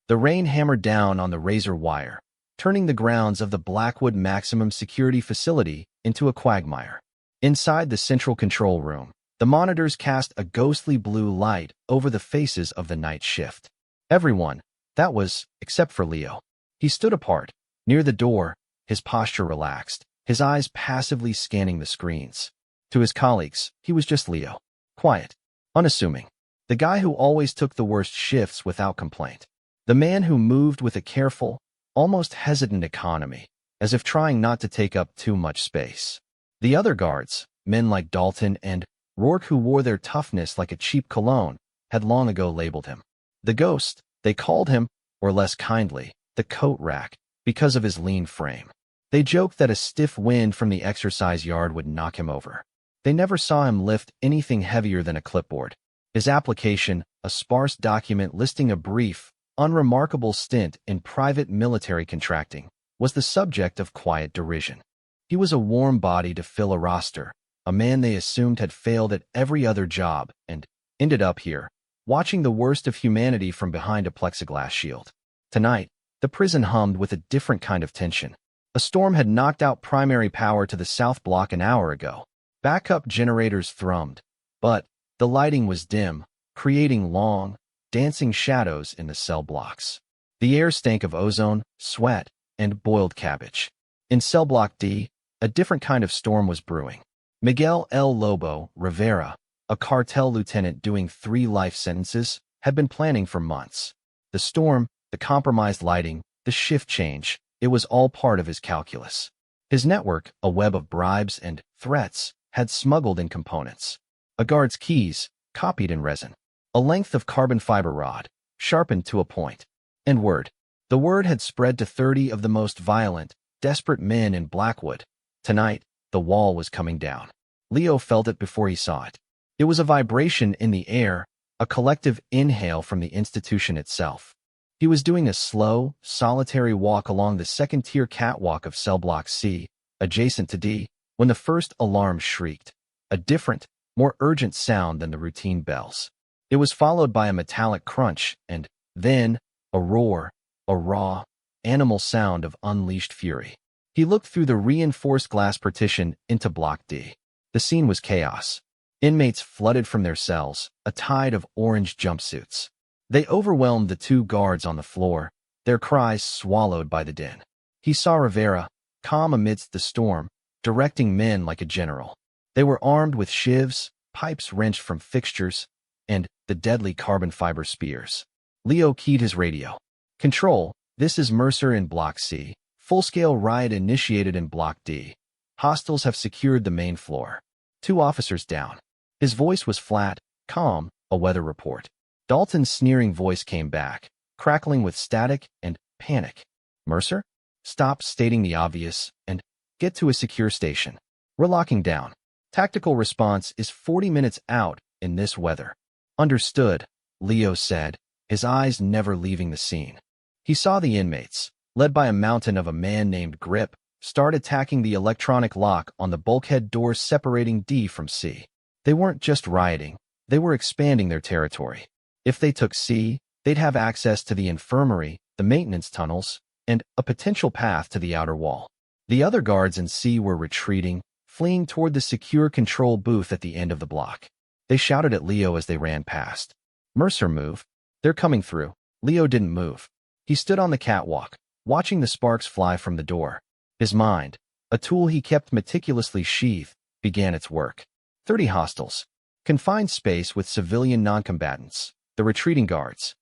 The rain hammered down on the razor wire, turning the grounds of the Blackwood Maximum Security Facility into a quagmire. Inside the central control room, the monitors cast a ghostly blue light over the faces of the night shift. Everyone, that was, except for Leo. He stood apart, near the door, his posture relaxed, his eyes passively scanning the screens. To his colleagues, he was just Leo. Quiet, unassuming. The guy who always took the worst shifts without complaint. The man who moved with a careful, almost hesitant economy, as if trying not to take up too much space. The other guards, men like Dalton and Rourke who wore their toughness like a cheap cologne, had long ago labeled him the Ghost. They called him, or less kindly, the coat rack, because of his lean frame. They joked that a stiff wind from the exercise yard would knock him over. They never saw him lift anything heavier than a clipboard. His application, a sparse document listing a brief, unremarkable stint in private military contracting, was the subject of quiet derision. He was a warm body to fill a roster, a man they assumed had failed at every other job and ended up here, watching the worst of humanity from behind a plexiglass shield. Tonight, the prison hummed with a different kind of tension. A storm had knocked out primary power to the South Block an hour ago. Backup generators thrummed, but the lighting was dim, creating long, dancing shadows in the cell blocks. The air stank of ozone, sweat, and boiled cabbage. In Cell Block D, a different kind of storm was brewing. Miguel El Lobo Rivera, a cartel lieutenant doing 3 life sentences, had been planning for months. The storm, the compromised lighting, the shift change, it was all part of his calculus. His network, a web of bribes and threats, had smuggled in components. A guard's keys, copied in resin. A length of carbon fiber rod, sharpened to a point. And word. The word had spread to 30 of the most violent, desperate men in Blackwood. Tonight, the wall was coming down. Leo felt it before he saw it. It was a vibration in the air, a collective inhale from the institution itself. He was doing a slow, solitary walk along the second-tier catwalk of Cell Block C, adjacent to D, when the first alarm shrieked, a different, more urgent sound than the routine bells. It was followed by a metallic crunch, and then a roar, a raw, animal sound of unleashed fury. He looked through the reinforced glass partition into Block D. The scene was chaos. Inmates flooded from their cells, a tide of orange jumpsuits. They overwhelmed the 2 guards on the floor, their cries swallowed by the din. He saw Rivera, calm amidst the storm, directing men like a general. They were armed with shivs, pipes wrenched from fixtures, and the deadly carbon fiber spears. Leo keyed his radio. Control, this is Mercer in Block C. Full-scale riot initiated in Block D. Hostiles have secured the main floor. 2 officers down. His voice was flat, calm, a weather report. Dalton's sneering voice came back, crackling with static and panic. Mercer? Stop stating the obvious and get to a secure station. We're locking down. Tactical response is 40 minutes out in this weather. Understood, Leo said, his eyes never leaving the scene. He saw the inmates, led by a mountain of a man named Grip, start attacking the electronic lock on the bulkhead doors separating D from C. They weren't just rioting, they were expanding their territory. If they took C, they'd have access to the infirmary, the maintenance tunnels, and a potential path to the outer wall. The other guards in C were retreating, fleeing toward the secure control booth at the end of the block. They shouted at Leo as they ran past. Mercer, move. They're coming through. Leo didn't move. He stood on the catwalk, watching the sparks fly from the door. His mind, a tool he kept meticulously sheathed, began its work. 30 hostiles. Confined space with civilian noncombatants. The retreating guards.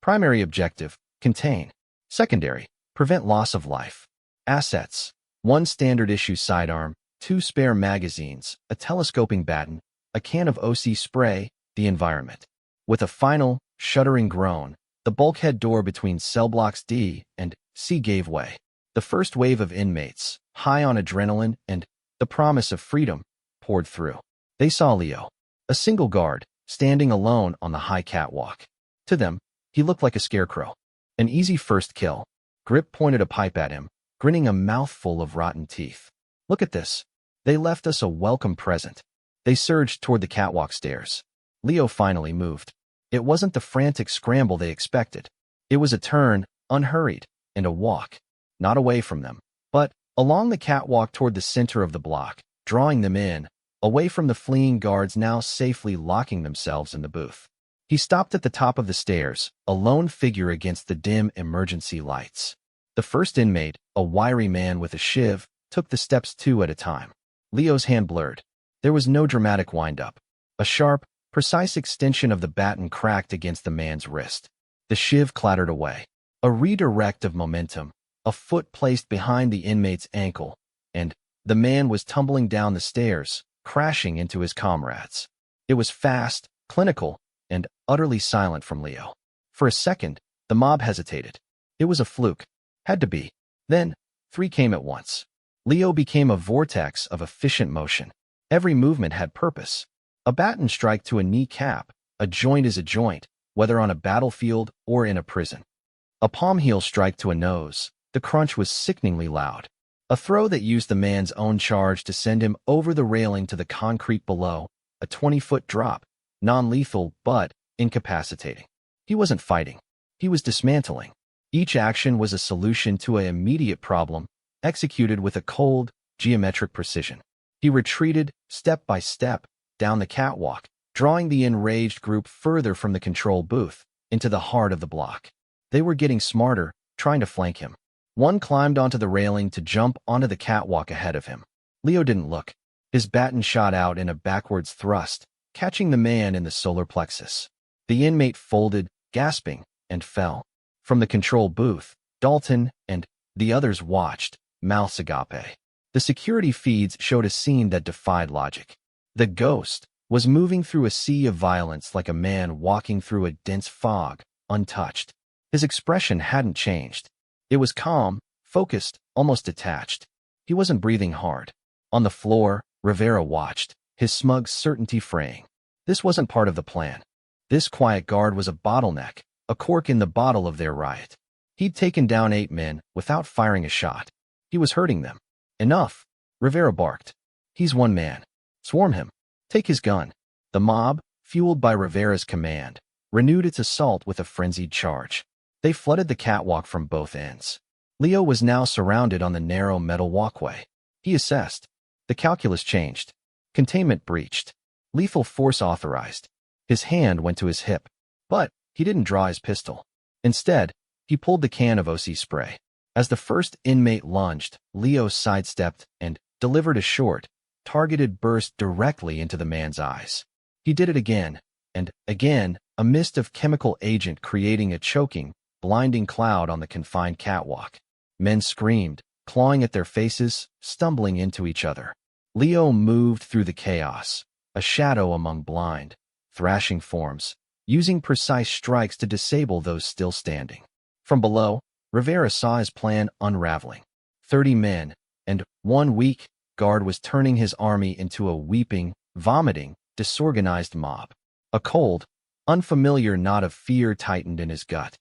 Primary objective, contain. Secondary, prevent loss of life. Assets, 1 standard-issue sidearm, 2 spare magazines, a telescoping baton, a can of OC spray, the environment. With a final, shuddering groan, the bulkhead door between cell blocks D and C gave way. The first wave of inmates, high on adrenaline and the promise of freedom, poured through. They saw Leo, a single guard, standing alone on the high catwalk. To them, he looked like a scarecrow. An easy first kill. Grip pointed a pipe at him, grinning a mouthful of rotten teeth. Look at this. They left us a welcome present. They surged toward the catwalk stairs. Leo finally moved. It wasn't the frantic scramble they expected. It was a turn, unhurried, and a walk, not away from them, but along the catwalk toward the center of the block, drawing them in, away from the fleeing guards now safely locking themselves in the booth. He stopped at the top of the stairs, a lone figure against the dim emergency lights. The first inmate, a wiry man with a shiv, took the steps 2 at a time. Leo's hand blurred. There was no dramatic wind-up. A sharp, precise extension of the baton cracked against the man's wrist. The shiv clattered away. A redirect of momentum, a foot placed behind the inmate's ankle, and the man was tumbling down the stairs, crashing into his comrades. It was fast, clinical, and utterly silent from Leo. For a second, the mob hesitated. It was a fluke. Had to be. Then, 3 came at once. Leo became a vortex of efficient motion. Every movement had purpose. A baton strike to a kneecap, a joint is a joint, whether on a battlefield or in a prison. A palm heel strike to a nose, the crunch was sickeningly loud. A throw that used the man's own charge to send him over the railing to the concrete below, a 20-foot drop, non-lethal but incapacitating. He wasn't fighting. He was dismantling. Each action was a solution to an immediate problem, executed with a cold, geometric precision. He retreated, step by step, down the catwalk, drawing the enraged group further from the control booth, into the heart of the block. They were getting smarter, trying to flank him. One climbed onto the railing to jump onto the catwalk ahead of him. Leo didn't look. His baton shot out in a backwards thrust, catching the man in the solar plexus. The inmate folded, gasping, and fell. From the control booth, Dalton and the others watched, mouths agape. The security feeds showed a scene that defied logic. The ghost was moving through a sea of violence like a man walking through a dense fog, untouched. His expression hadn't changed. It was calm, focused, almost detached. He wasn't breathing hard. On the floor, Rivera watched, his smug certainty fraying. This wasn't part of the plan. This quiet guard was a bottleneck, a cork in the bottle of their riot. He'd taken down 8 men without firing a shot. He was hurting them. Enough, Rivera barked. He's one man. Swarm him. Take his gun. The mob, fueled by Rivera's command, renewed its assault with a frenzied charge. They flooded the catwalk from both ends. Leo was now surrounded on the narrow metal walkway. He assessed. The calculus changed. Containment breached. Lethal force authorized. His hand went to his hip. But he didn't draw his pistol. Instead, he pulled the can of OC spray. As the first inmate lunged, Leo sidestepped and delivered a short, targeted burst directly into the man's eyes. He did it again, and again, a mist of chemical agent creating a choking, blinding cloud on the confined catwalk. Men screamed, clawing at their faces, stumbling into each other. Leo moved through the chaos, a shadow among blind, thrashing forms, using precise strikes to disable those still standing. From below, Rivera saw his plan unraveling. 30 men, and 1 weak guard was turning his army into a weeping, vomiting, disorganized mob. A cold, unfamiliar knot of fear tightened in his gut.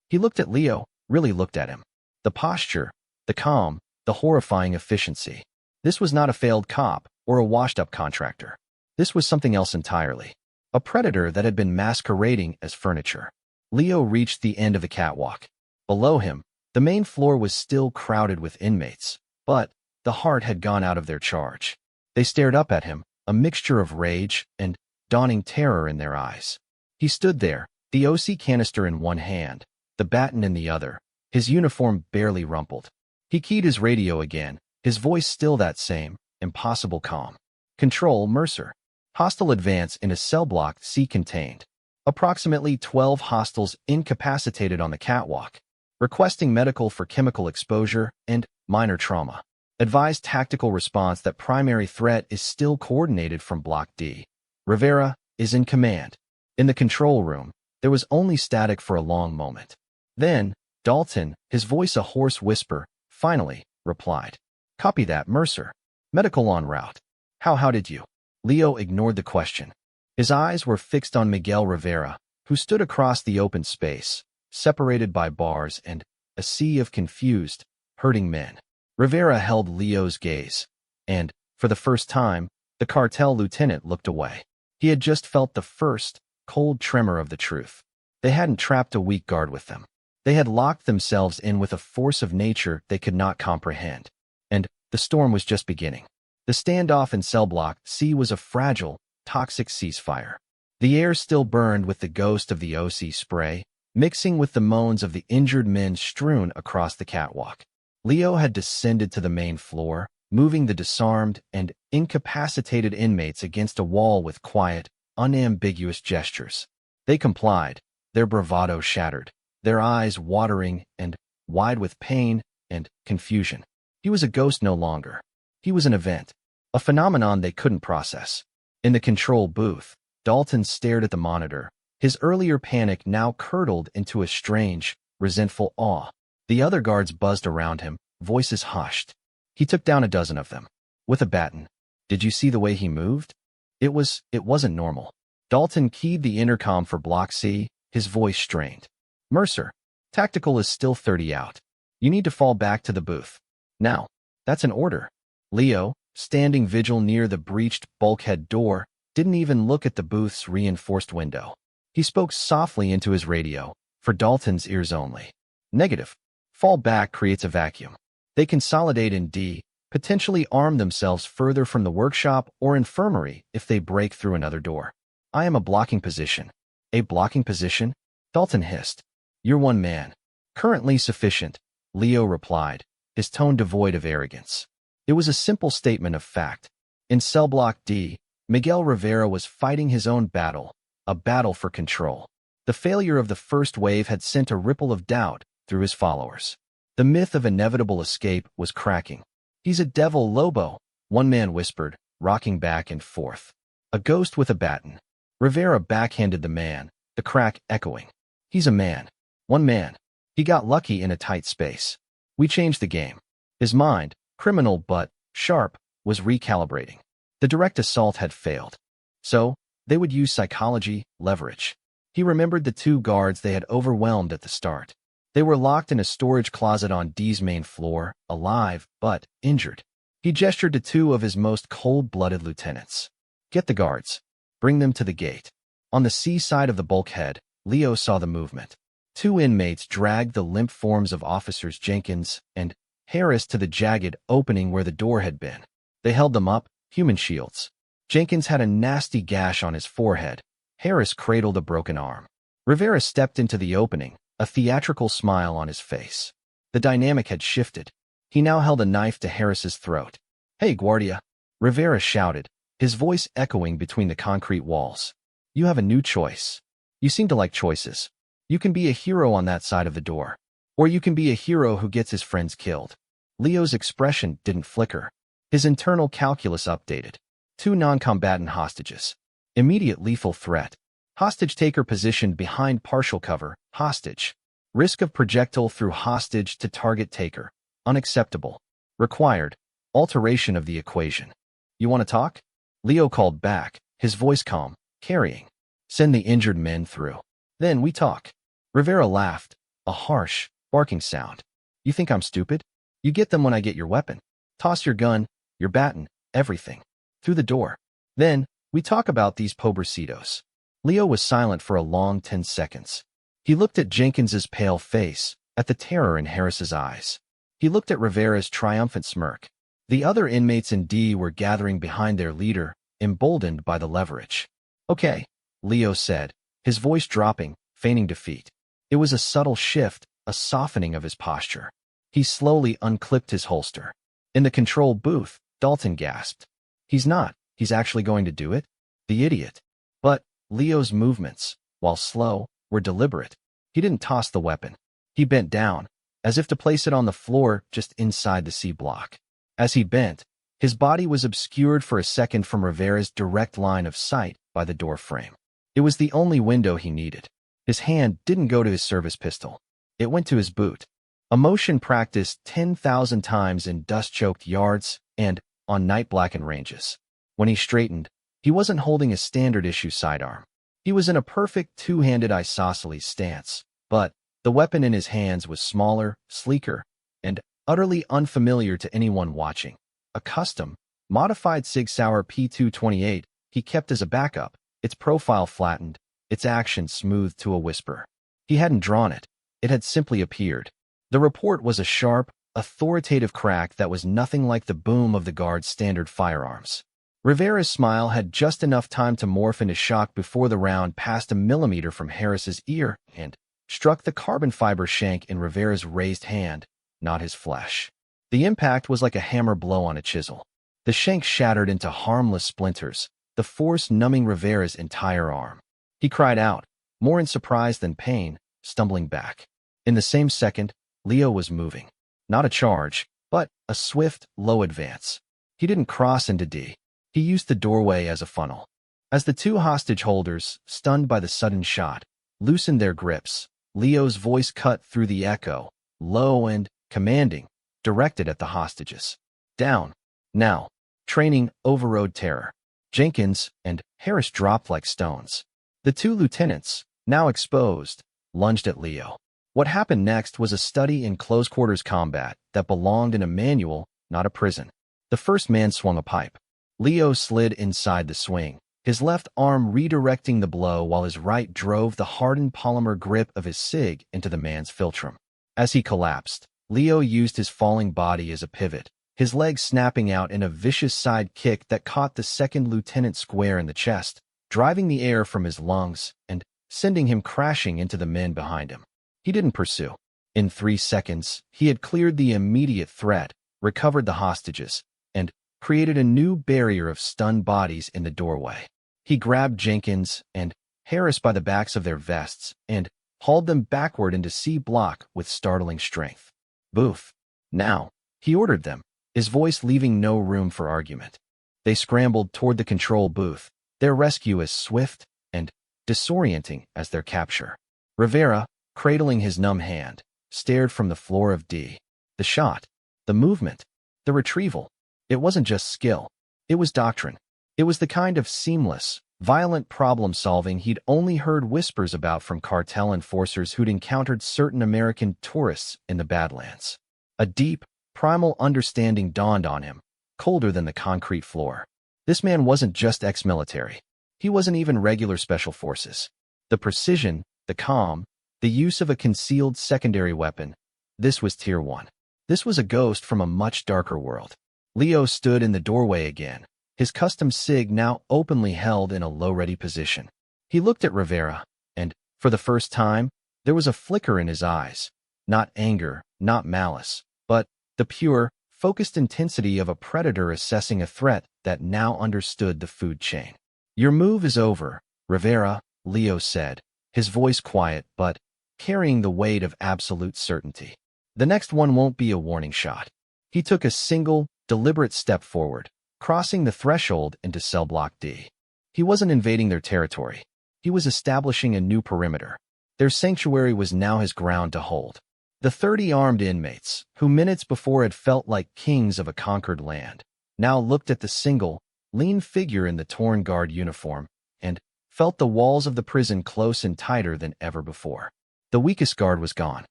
He looked at Leo, really looked at him. The posture, the calm, the horrifying efficiency. This was not a failed cop or a washed-up contractor. This was something else entirely. A predator that had been masquerading as furniture. Leo reached the end of the catwalk. Below him, the main floor was still crowded with inmates, but the heart had gone out of their charge. They stared up at him, a mixture of rage and dawning terror in their eyes. He stood there, the OC canister in one hand, the baton in the other, his uniform barely rumpled. He keyed his radio again, his voice still that same, impossible calm. Control, Mercer. Hostile advance in a cell block C contained. Approximately 12 hostiles incapacitated on the catwalk. Requesting medical for chemical exposure and minor trauma. Advised tactical response that primary threat is still coordinated from Block D. Rivera is in command. In the control room, there was only static for a long moment. Then, Dalton, his voice a hoarse whisper, finally, replied. Copy that, Mercer. Medical en route. How did you? Leo ignored the question. His eyes were fixed on Miguel Rivera, who stood across the open space, separated by bars and a sea of confused, hurting men. Rivera held Leo's gaze, and, for the first time, the cartel lieutenant looked away. He had just felt the first, cold tremor of the truth. They hadn't trapped a weak guard with them. They had locked themselves in with a force of nature they could not comprehend. And the storm was just beginning. The standoff in cell block C was a fragile, toxic ceasefire. The air still burned with the ghost of the OC spray, mixing with the moans of the injured men strewn across the catwalk. Leo had descended to the main floor, moving the disarmed and incapacitated inmates against a wall with quiet, unambiguous gestures. They complied, their bravado shattered, their eyes watering and wide with pain and confusion. He was a ghost no longer. He was an event, a phenomenon they couldn't process. In the control booth, Dalton stared at the monitor, his earlier panic now curdled into a strange, resentful awe. The other guards buzzed around him, voices hushed. He took down a dozen of them. With a baton. Did you see the way he moved? It wasn't normal. Dalton keyed the intercom for Block C, his voice strained. Mercer, tactical is still 30 out. You need to fall back to the booth. Now, that's an order. Leo, standing vigil near the breached bulkhead door, didn't even look at the booth's reinforced window. He spoke softly into his radio, for Dalton's ears only. Negative. Fall back creates a vacuum. They consolidate in D, potentially arm themselves further from the workshop or infirmary if they break through another door. I am a blocking position. A blocking position? Dalton hissed. You're one man. Currently sufficient, Leo replied, his tone devoid of arrogance. It was a simple statement of fact. In cell block D, Miguel Rivera was fighting his own battle, a battle for control. The failure of the first wave had sent a ripple of doubt through his followers. The myth of inevitable escape was cracking. He's a devil Lobo, one man whispered, rocking back and forth. A ghost with a baton. Rivera backhanded the man, the crack echoing. He's a man. One man. He got lucky in a tight space. We changed the game. His mind, criminal but sharp, was recalibrating. The direct assault had failed. So, they would use psychology, leverage. He remembered the two guards they had overwhelmed at the start. They were locked in a storage closet on D's main floor, alive, but injured. He gestured to two of his most cold-blooded lieutenants. Get the guards. Bring them to the gate. On the C side of the bulkhead, Leo saw the movement. Two inmates dragged the limp forms of officers Jenkins and Harris to the jagged opening where the door had been. They held them up, human shields. Jenkins had a nasty gash on his forehead. Harris cradled a broken arm. Rivera stepped into the opening, a theatrical smile on his face. The dynamic had shifted. He now held a knife to Harris's throat. Hey, Guardia! Rivera shouted, his voice echoing between the concrete walls. You have a new choice. You seem to like choices. You can be a hero on that side of the door. Or you can be a hero who gets his friends killed. Leo's expression didn't flicker. His internal calculus updated. Two non-combatant hostages. Immediate lethal threat. Hostage taker positioned behind partial cover. Hostage. Risk of projectile through hostage to target taker. Unacceptable. Required. Alteration of the equation. You want to talk? Leo called back, his voice calm, carrying. Send the injured men through. Then we talk. Rivera laughed, a harsh, barking sound. You think I'm stupid? You get them when I get your weapon. Toss your gun, your baton, everything. Through the door. Then, we talk about these pobrecitos. Leo was silent for a long 10 seconds. He looked at Jenkins's pale face, at the terror in Harris's eyes. He looked at Rivera's triumphant smirk. The other inmates in D were gathering behind their leader, emboldened by the leverage. Okay, Leo said, his voice dropping, feigning defeat. It was a subtle shift, a softening of his posture. He slowly unclipped his holster. In the control booth, Dalton gasped. He's actually going to do it? The idiot. But Leo's movements, while slow, were deliberate. He didn't toss the weapon. He bent down, as if to place it on the floor just inside the C block. As he bent, his body was obscured for a second from Rivera's direct line of sight by the door frame. It was the only window he needed. His hand didn't go to his service pistol. It went to his boot. A motion practiced 10,000 times in dust-choked yards and on night-blackened ranges. When he straightened, he wasn't holding a standard-issue sidearm. He was in a perfect two-handed isosceles stance, but the weapon in his hands was smaller, sleeker, and utterly unfamiliar to anyone watching. A custom, modified Sig Sauer P228 he kept as a backup, its profile flattened, its action smoothed to a whisper. He hadn't drawn it. It had simply appeared. The report was a sharp, authoritative crack that was nothing like the boom of the guard's standard firearms. Rivera's smile had just enough time to morph into shock before the round passed a millimeter from Harris's ear and struck the carbon fiber shank in Rivera's raised hand, not his flesh. The impact was like a hammer blow on a chisel. The shank shattered into harmless splinters, the force numbing Rivera's entire arm. He cried out, more in surprise than pain, stumbling back. In the same second, Leo was moving. Not a charge, but a swift, low advance. He didn't cross into D. He used the doorway as a funnel. As the two hostage holders, stunned by the sudden shot, loosened their grips, Leo's voice cut through the echo, low and commanding, directed at the hostages. Down. Now. Training overrode terror. Jenkins and Harris dropped like stones. The two lieutenants, now exposed, lunged at Leo. What happened next was a study in close-quarters combat that belonged in a manual, not a prison. The first man swung a pipe. Leo slid inside the swing, his left arm redirecting the blow while his right drove the hardened polymer grip of his SIG into the man's philtrum. As he collapsed, Leo used his falling body as a pivot, his legs snapping out in a vicious side kick that caught the second lieutenant square in the chest, driving the air from his lungs and sending him crashing into the men behind him. He didn't pursue. In 3 seconds, he had cleared the immediate threat, recovered the hostages, and created a new barrier of stunned bodies in the doorway. He grabbed Jenkins and Harris by the backs of their vests and hauled them backward into C block with startling strength. Booth. Now, he ordered them, his voice leaving no room for argument. They scrambled toward the control booth, their rescue as swift and disorienting as their capture. Rivera, cradling his numb hand, stared from the floor of D. The shot, the movement, the retrieval. It wasn't just skill. It was doctrine. It was the kind of seamless, violent problem-solving he'd only heard whispers about from cartel enforcers who'd encountered certain American tourists in the Badlands. A deep, primal understanding dawned on him, colder than the concrete floor. This man wasn't just ex-military. He wasn't even regular special forces. The precision, the calm, the use of a concealed secondary weapon. This was Tier 1. This was a ghost from a much darker world. Leo stood in the doorway again, his custom SIG now openly held in a low-ready position. He looked at Rivera, and, for the first time, there was a flicker in his eyes. Not anger, not malice, but the pure, focused intensity of a predator assessing a threat that now understood the food chain. Your move is over, Rivera, Leo said, his voice quiet but carrying the weight of absolute certainty. The next one won't be a warning shot. He took a single, deliberate step forward, crossing the threshold into cell block D. He wasn't invading their territory. He was establishing a new perimeter. Their sanctuary was now his ground to hold. The 30 armed inmates, who minutes before had felt like kings of a conquered land, now looked at the single, lean figure in the torn guard uniform and felt the walls of the prison close and tighter than ever before. The weakest guard was gone.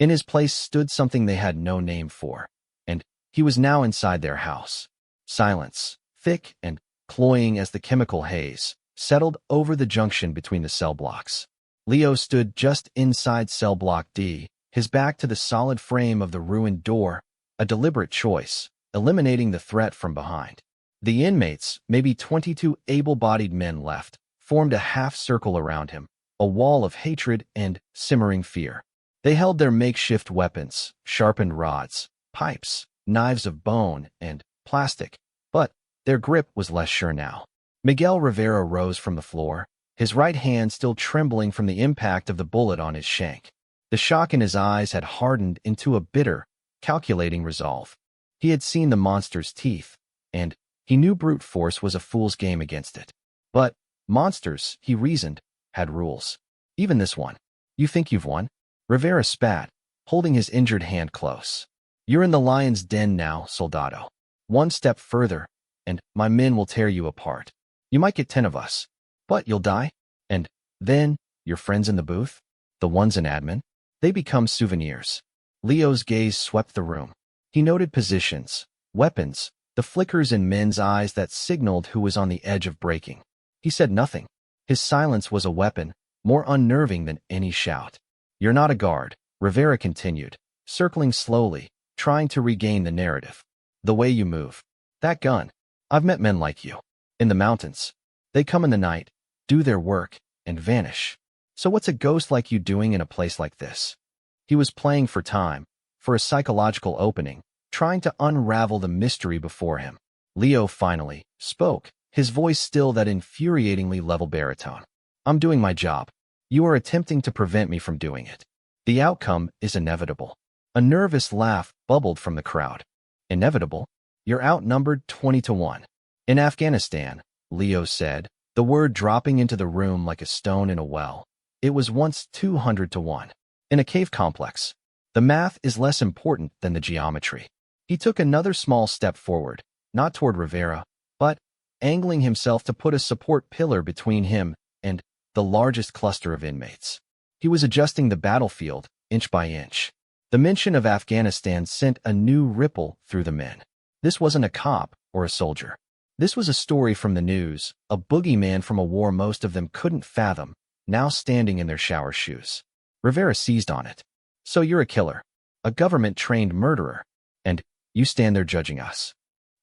In his place stood something they had no name for, and he was now inside their house. Silence, thick and cloying as the chemical haze, settled over the junction between the cell blocks. Leo stood just inside cell block D, his back to the solid frame of the ruined door, a deliberate choice, eliminating the threat from behind. The inmates, maybe 22 able-bodied men left, formed a half-circle around him, a wall of hatred and simmering fear. They held their makeshift weapons, sharpened rods, pipes, knives of bone, and plastic, but their grip was less sure now. Miguel Rivera rose from the floor, his right hand still trembling from the impact of the bullet on his shank. The shock in his eyes had hardened into a bitter, calculating resolve. He had seen the monster's teeth, and he knew brute force was a fool's game against it. But monsters, he reasoned, had rules. Even this one. You think you've won? Rivera spat, holding his injured hand close. You're in the lion's den now, soldado. One step further, and my men will tear you apart. You might get 10 of us, but you'll die. And then, your friends in the booth, the ones in admin, they become souvenirs. Leo's gaze swept the room. He noted positions, weapons, the flickers in men's eyes that signaled who was on the edge of breaking. He said nothing. His silence was a weapon, more unnerving than any shout. You're not a guard. Rivera continued, circling slowly, trying to regain the narrative. The way you move. That gun. I've met men like you. In the mountains. They come in the night, do their work, and vanish. So what's a ghost like you doing in a place like this? He was playing for time, for a psychological opening, trying to unravel the mystery before him. Leo finally spoke, his voice still that infuriatingly level baritone. I'm doing my job. You are attempting to prevent me from doing it. The outcome is inevitable. A nervous laugh bubbled from the crowd. Inevitable? You're outnumbered 20-1. In Afghanistan, Leo said, the word dropping into the room like a stone in a well. It was once 200-1. In a cave complex, the math is less important than the geometry. He took another small step forward, not toward Rivera, but angling himself to put a support pillar between him and the largest cluster of inmates. He was adjusting the battlefield, inch by inch. The mention of Afghanistan sent a new ripple through the men. This wasn't a cop or a soldier. This was a story from the news, a boogeyman from a war most of them couldn't fathom, now standing in their shower shoes. Rivera seized on it. So you're a killer, a government-trained murderer, and you stand there judging us.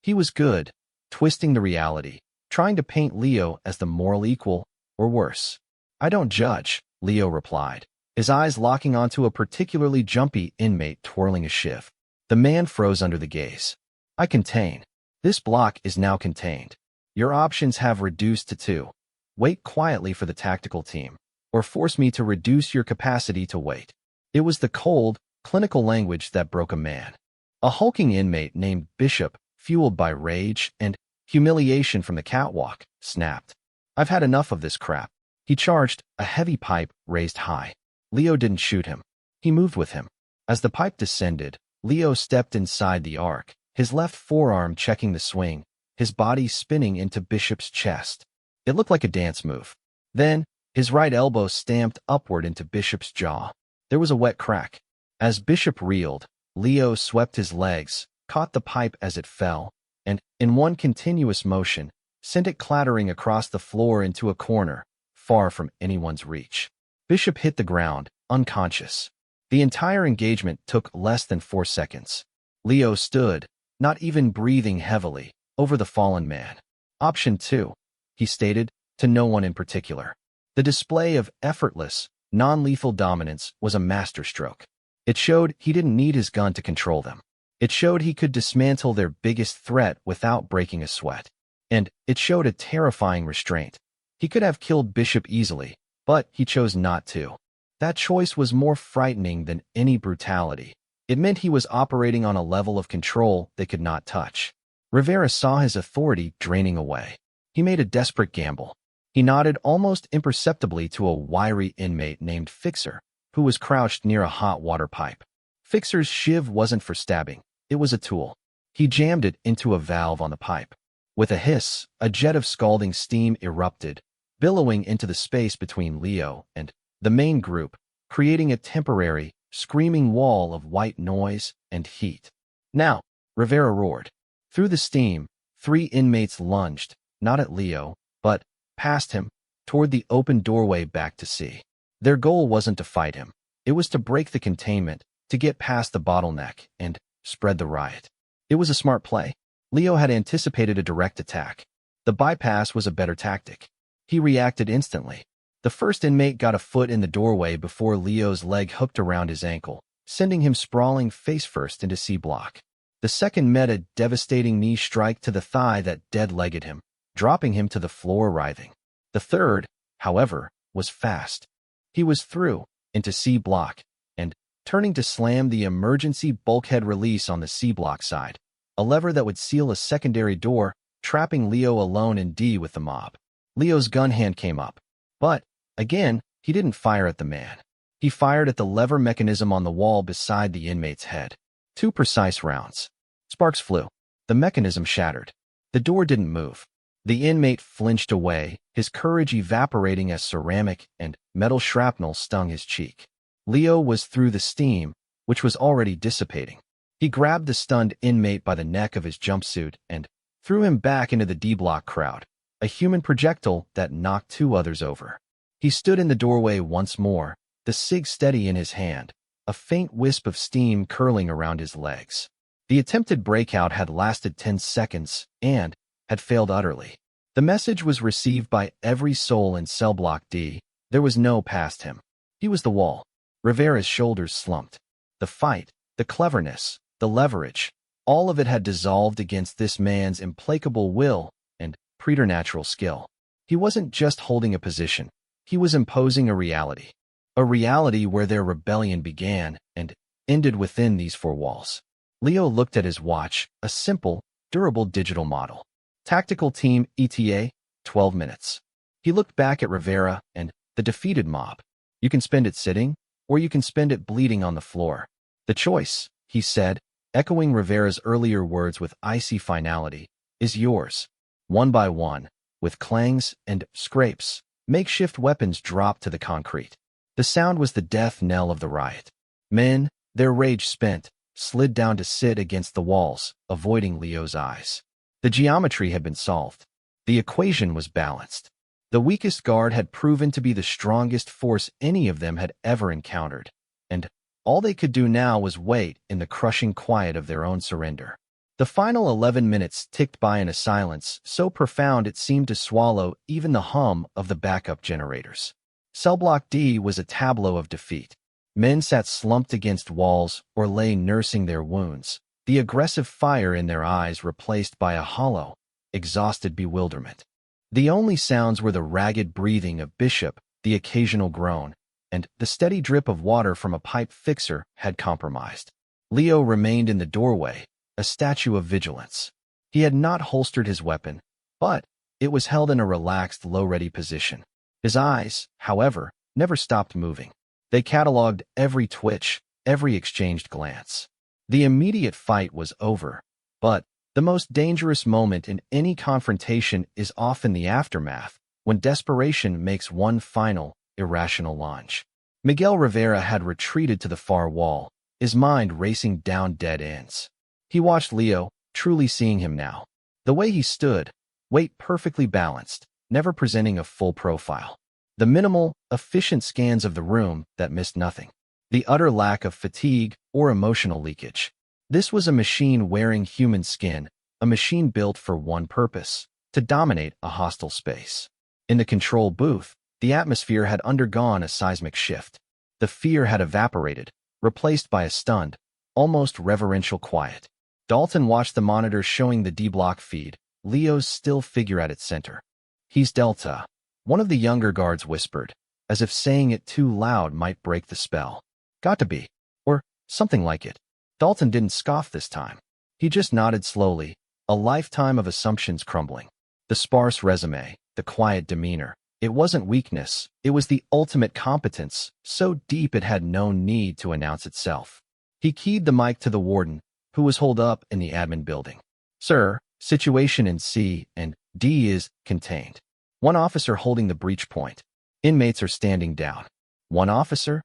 He was good, twisting the reality, trying to paint Leo as the moral equal, or worse. I don't judge, Leo replied, his eyes locking onto a particularly jumpy inmate twirling a shiv. The man froze under the gaze. I contain. This block is now contained. Your options have reduced to 2. Wait quietly for the tactical team, or force me to reduce your capacity to wait. It was the cold, clinical language that broke a man. A hulking inmate named Bishop, fueled by rage and humiliation from the catwalk, snapped. I've had enough of this crap. He charged, a heavy pipe raised high. Leo didn't shoot him. He moved with him. As the pipe descended, Leo stepped inside the arc, his left forearm checking the swing, his body spinning into Bishop's chest. It looked like a dance move. Then, his right elbow stamped upward into Bishop's jaw. There was a wet crack. As Bishop reeled, Leo swept his legs, caught the pipe as it fell, and, in one continuous motion, sent it clattering across the floor into a corner, far from anyone's reach. Bishop hit the ground, unconscious. The entire engagement took less than 4 seconds. Leo stood, not even breathing heavily, over the fallen man. Option 2, he stated, to no one in particular. The display of effortless, non-lethal dominance was a masterstroke. It showed he didn't need his gun to control them. It showed he could dismantle their biggest threat without breaking a sweat. And it showed a terrifying restraint. He could have killed Bishop easily, but he chose not to. That choice was more frightening than any brutality. It meant he was operating on a level of control they could not touch. Rivera saw his authority draining away. He made a desperate gamble. He nodded almost imperceptibly to a wiry inmate named Fixer, who was crouched near a hot water pipe. Fixer's shiv wasn't for stabbing. It was a tool. He jammed it into a valve on the pipe. With a hiss, a jet of scalding steam erupted, billowing into the space between Leo and the main group, creating a temporary, screaming wall of white noise and heat. Now, Rivera roared. Through the steam, 3 inmates lunged, not at Leo, but past him, toward the open doorway back to sea. Their goal wasn't to fight him. It was to break the containment, to get past the bottleneck, and spread the riot. It was a smart play. Leo had anticipated a direct attack. The bypass was a better tactic. He reacted instantly. The first inmate got a foot in the doorway before Leo's leg hooked around his ankle, sending him sprawling face-first into C block. The second met a devastating knee strike to the thigh that dead-legged him, dropping him to the floor writhing. The third, however, was fast. He was through, into C block, and, turning to slam the emergency bulkhead release on the C block side, a lever that would seal a secondary door, trapping Leo alone in D with the mob. Leo's gun hand came up. But, again, he didn't fire at the man. He fired at the lever mechanism on the wall beside the inmate's head. 2 precise rounds. Sparks flew. The mechanism shattered. The door didn't move. The inmate flinched away, his courage evaporating as ceramic and metal shrapnel stung his cheek. Leo was through the steam, which was already dissipating. He grabbed the stunned inmate by the neck of his jumpsuit and threw him back into the D-block crowd, a human projectile that knocked 2 others over. He stood in the doorway once more, the cig steady in his hand, a faint wisp of steam curling around his legs. The attempted breakout had lasted 10 seconds and had failed utterly. The message was received by every soul in cell block D. There was no past him. He was the wall. Rivera's shoulders slumped. The fight, the cleverness, the leverage, all of it had dissolved against this man's implacable will and preternatural skill. He wasn't just holding a position. He was imposing a reality. A reality where their rebellion began and ended within these four walls. Leo looked at his watch, a simple, durable digital model. Tactical Team ETA, 12 minutes. He looked back at Rivera and the defeated mob. You can spend it sitting, or you can spend it bleeding on the floor. The choice, he said, echoing Rivera's earlier words with icy finality, is yours. One by one, with clangs and scrapes, makeshift weapons dropped to the concrete. The sound was the death knell of the riot. Men, their rage spent, slid down to sit against the walls, avoiding Leo's eyes. The geometry had been solved. The equation was balanced. The weakest guard had proven to be the strongest force any of them had ever encountered, and all they could do now was wait in the crushing quiet of their own surrender. The final 11 minutes ticked by in a silence so profound it seemed to swallow even the hum of the backup generators. Cell Block D was a tableau of defeat. Men sat slumped against walls or lay nursing their wounds, the aggressive fire in their eyes replaced by a hollow, exhausted bewilderment. The only sounds were the ragged breathing of Bishop, the occasional groan, and the steady drip of water from a pipe fixer had compromised. Leo remained in the doorway, a statue of vigilance. He had not holstered his weapon, but it was held in a relaxed, low-ready position. His eyes, however, never stopped moving. They catalogued every twitch, every exchanged glance. The immediate fight was over, but the most dangerous moment in any confrontation is often the aftermath, when desperation makes one final, irrational lunge. Miguel Rivera had retreated to the far wall, his mind racing down dead ends. He watched Leo, truly seeing him now. The way he stood, weight perfectly balanced, never presenting a full profile. The minimal, efficient scans of the room that missed nothing. The utter lack of fatigue or emotional leakage. This was a machine wearing human skin, a machine built for one purpose, to dominate a hostile space. In the control booth, the atmosphere had undergone a seismic shift. The fear had evaporated, replaced by a stunned, almost reverential quiet. Dalton watched the monitor showing the D-block feed, Leo's still figure at its center. "He's Delta," one of the younger guards whispered, as if saying it too loud might break the spell. "Got to be," or something like it. Dalton didn't scoff this time. He just nodded slowly, a lifetime of assumptions crumbling. The sparse resume, the quiet demeanor. It wasn't weakness, it was the ultimate competence, so deep it had no need to announce itself. He keyed the mic to the warden, who was holed up in the admin building. "Sir, situation in C and D is contained. One officer holding the breach point. Inmates are standing down." "One officer?"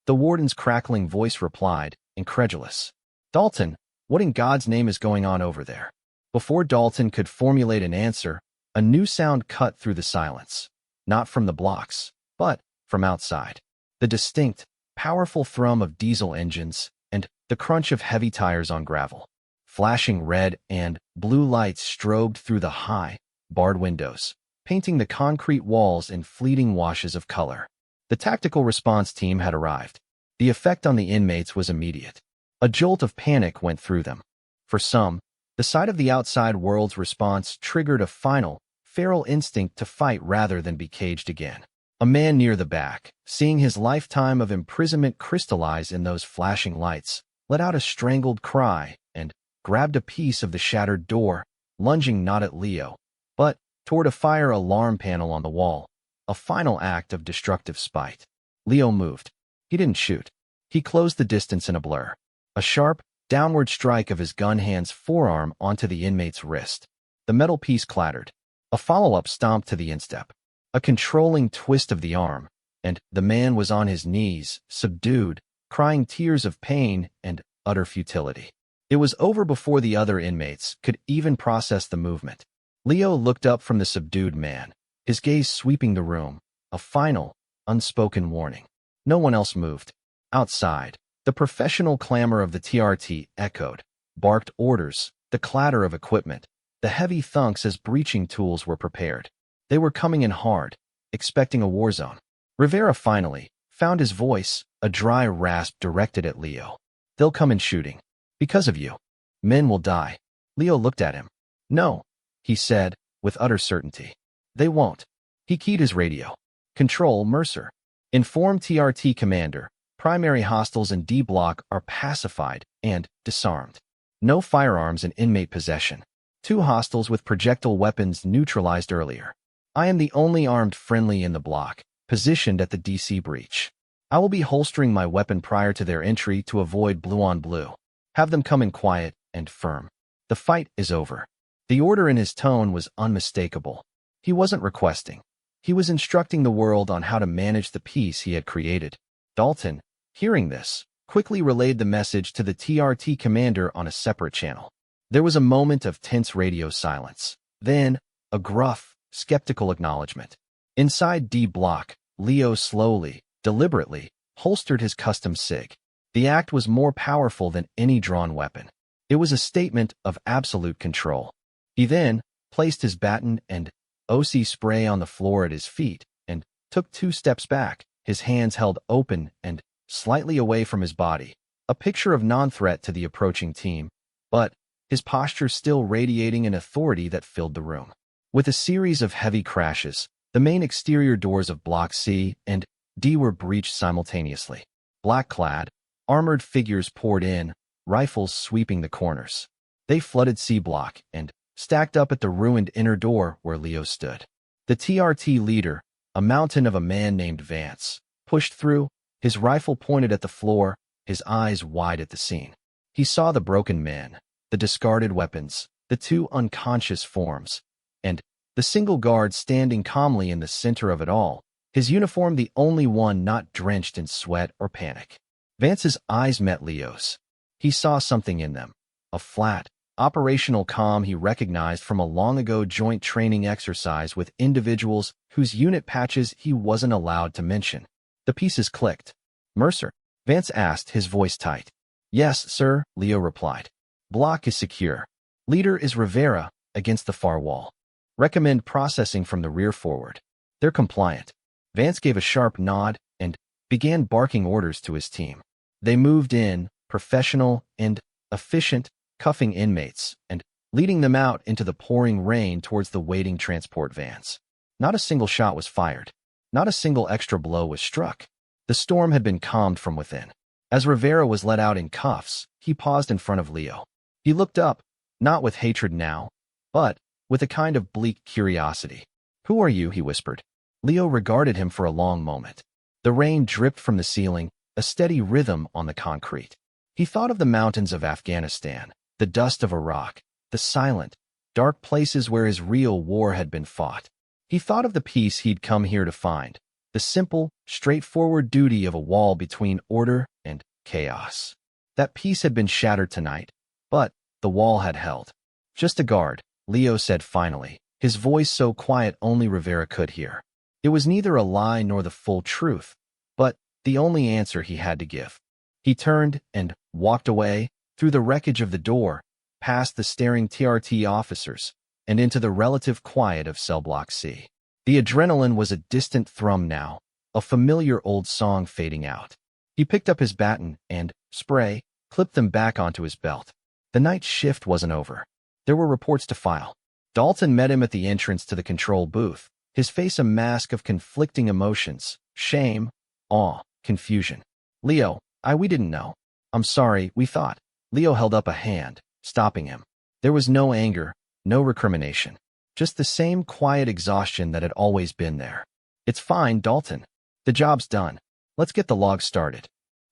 The warden's crackling voice replied, incredulous. "Dalton, what in God's name is going on over there?" Before Dalton could formulate an answer, a new sound cut through the silence. Not from the blocks, but from outside. The distinct, powerful thrum of diesel engines and the crunch of heavy tires on gravel. Flashing red and blue lights strobed through the high, barred windows, painting the concrete walls in fleeting washes of color. The tactical response team had arrived. The effect on the inmates was immediate. A jolt of panic went through them. For some, the sight of the outside world's response triggered a final, feral instinct to fight rather than be caged again. A man near the back, seeing his lifetime of imprisonment crystallize in those flashing lights, let out a strangled cry and grabbed a piece of the shattered door, lunging not at Leo, but toward a fire alarm panel on the wall, a final act of destructive spite. Leo moved. He didn't shoot. He closed the distance in a blur. A sharp, downward strike of his gun hand's forearm onto the inmate's wrist. The metal piece clattered. A follow-up stomp to the instep. A controlling twist of the arm, and the man was on his knees, subdued, crying tears of pain and utter futility. It was over before the other inmates could even process the movement. Leo looked up from the subdued man, his gaze sweeping the room, a final, unspoken warning. No one else moved. Outside, The professional clamor of the TRT echoed, barked orders, the clatter of equipment, the heavy thunks as breaching tools were prepared. They were coming in hard, expecting a war zone. Rivera finally found his voice, a dry rasp directed at Leo. They'll come in shooting. Because of you. Men will die. Leo looked at him. No, he said, with utter certainty. They won't. He keyed his radio. Control, Mercer. Inform TRT commander. Primary hostiles in D block are pacified and disarmed. No firearms in inmate possession. 2 hostiles with projectile weapons neutralized earlier. I am the only armed friendly in the block, positioned at the DC breach. I will be holstering my weapon prior to their entry to avoid blue on blue. Have them come in quiet and firm. The fight is over. The order in his tone was unmistakable. He wasn't requesting. He was instructing the world on how to manage the peace he had created. Dalton, hearing this, quickly relayed the message to the TRT commander on a separate channel. There was a moment of tense radio silence. Then, a gruff, skeptical acknowledgement. Inside D block, Leo slowly, deliberately, holstered his custom SIG. The act was more powerful than any drawn weapon. It was a statement of absolute control. He then placed his baton and OC spray on the floor at his feet and took 2 steps back, his hands held open and slightly away from his body, a picture of non-threat to the approaching team, but his posture still radiating an authority that filled the room. With a series of heavy crashes, the main exterior doors of Block C and D were breached simultaneously. Black-clad, armored figures poured in, rifles sweeping the corners. They flooded C block and stacked up at the ruined inner door where Leo stood. The TRT leader, a mountain of a man named Vance, pushed through, his rifle pointed at the floor, his eyes wide at the scene. He saw the broken men, the discarded weapons, the 2 unconscious forms, and the single guard standing calmly in the center of it all, his uniform the only one not drenched in sweat or panic. Vance's eyes met Leo's. He saw something in them, a flat, operational calm he recognized from a long-ago joint training exercise with individuals whose unit patches he wasn't allowed to mention. The pieces clicked. Mercer? Vance asked, his voice tight. Yes, sir, Leo replied. Block is secure. Leader is Rivera, against the far wall. Recommend processing from the rear forward. They're compliant. Vance gave a sharp nod and began barking orders to his team. They moved in, professional and efficient, cuffing inmates and leading them out into the pouring rain towards the waiting transport vans. Not a single shot was fired. Not a single extra blow was struck. The storm had been calmed from within. As Rivera was let out in cuffs, he paused in front of Leo. He looked up, not with hatred now, but with a kind of bleak curiosity. Who are you? He whispered. Leo regarded him for a long moment. The rain dripped from the ceiling, a steady rhythm on the concrete. He thought of the mountains of Afghanistan, the dust of Iraq, the silent, dark places where his real war had been fought. He thought of the peace he'd come here to find, the simple, straightforward duty of a wall between order and chaos. That peace had been shattered tonight, but the wall had held. Just a guard, Leo said finally, his voice so quiet only Rivera could hear. It was neither a lie nor the full truth, but the only answer he had to give. He turned and walked away, through the wreckage of the door, past the staring TRT officers, and into the relative quiet of Cell Block C. The adrenaline was a distant thrum now, a familiar old song fading out. He picked up his baton and spray, clipped them back onto his belt. The night shift wasn't over. There were reports to file. Dalton met him at the entrance to the control booth, his face a mask of conflicting emotions, shame, awe, confusion. Leo, we didn't know. I'm sorry, we thought. Leo held up a hand, stopping him. There was no anger, no recrimination. Just the same quiet exhaustion that had always been there. It's fine, Dalton. The job's done. Let's get the log started.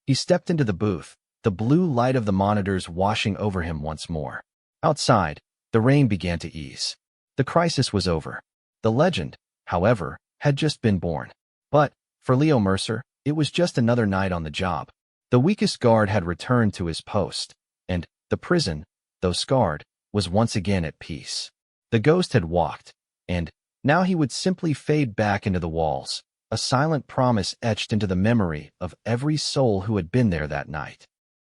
He stepped into the booth, the blue light of the monitors washing over him once more. Outside, the rain began to ease. The crisis was over. The legend, however, had just been born. But, for Leo Mercer, it was just another night on the job. The weakest guard had returned to his post, and the prison, though scarred, was once again at peace. The ghost had walked, and now he would simply fade back into the walls, a silent promise etched into the memory of every soul who had been there that night.